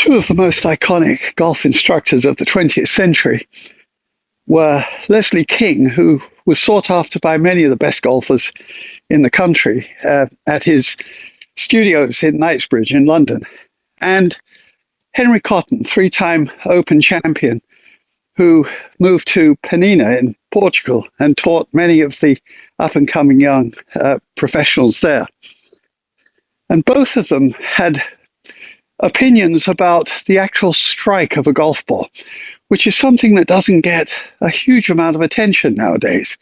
Two of the most iconic golf instructors of the 20th century were Leslie King, who was sought after by many of the best golfers in the country at his studios in Knightsbridge in London, and Henry Cotton, three-time Open champion, who moved to Penina in Portugal and taught many of the up-and-coming young professionals there. And both of them had opinions about the actual strike of a golf ball, which is something that doesn't get a huge amount of attention nowadays.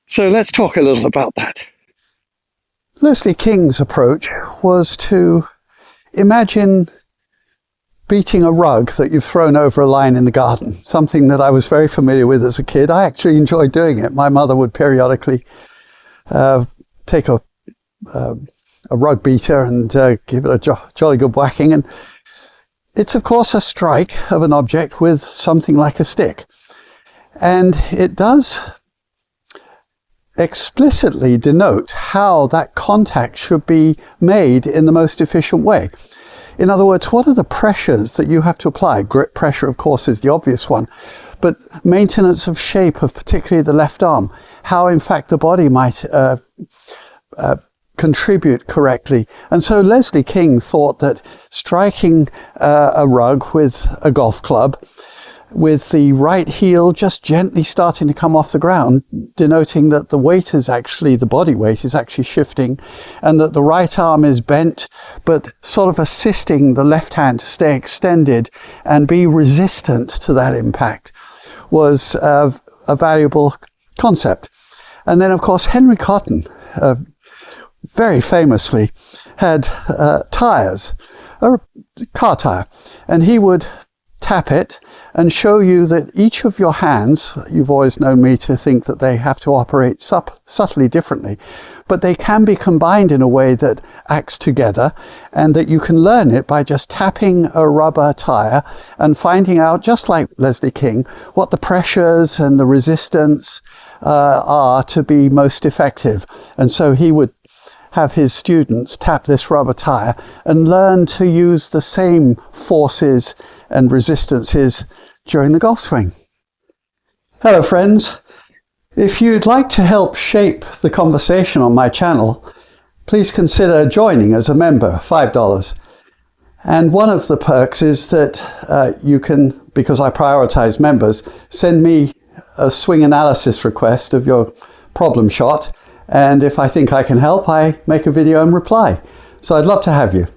So let's talk a little about that. Leslie King's approach was to imagine beating a rug that you've thrown over a line in the garden, something that I was very familiar with as a kid. I actually enjoyed doing it. My mother would periodically take a rug beater and give it a jolly good whacking. And it's, of course, a strike of an object with something like a stick. And it does explicitly denote how that contact should be made in the most efficient way. In other words, what are the pressures that you have to apply? Grip pressure, of course, is the obvious one, but maintenance of shape of particularly the left arm, how in fact the body might contribute correctly. And so Leslie King thought that striking a rug with a golf club with the right heel just gently starting to come off the ground, denoting that the weight is actually, the body weight is actually shifting, and that the right arm is bent, but sort of assisting the left hand to stay extended and be resistant to that impact, was a valuable concept. And then, of course, Henry Cotton, very famously, had tires, a car tire, and he would tap it and show you that each of your hands, you've always known me to think that they have to operate subtly differently, but they can be combined in a way that acts together, and that you can learn it by just tapping a rubber tire and finding out, just like Leslie King, what the pressures and the resistance are to be most effective. And so he would have his students tap this rubber tire and learn to use the same forces and resistances during the golf swing. Hello friends, if you'd like to help shape the conversation on my channel, please consider joining as a member, $5. And one of the perks is that you can, because I prioritize members, send me a swing analysis request of your problem shot. And if I think I can help, I make a video and reply. So I'd love to have you.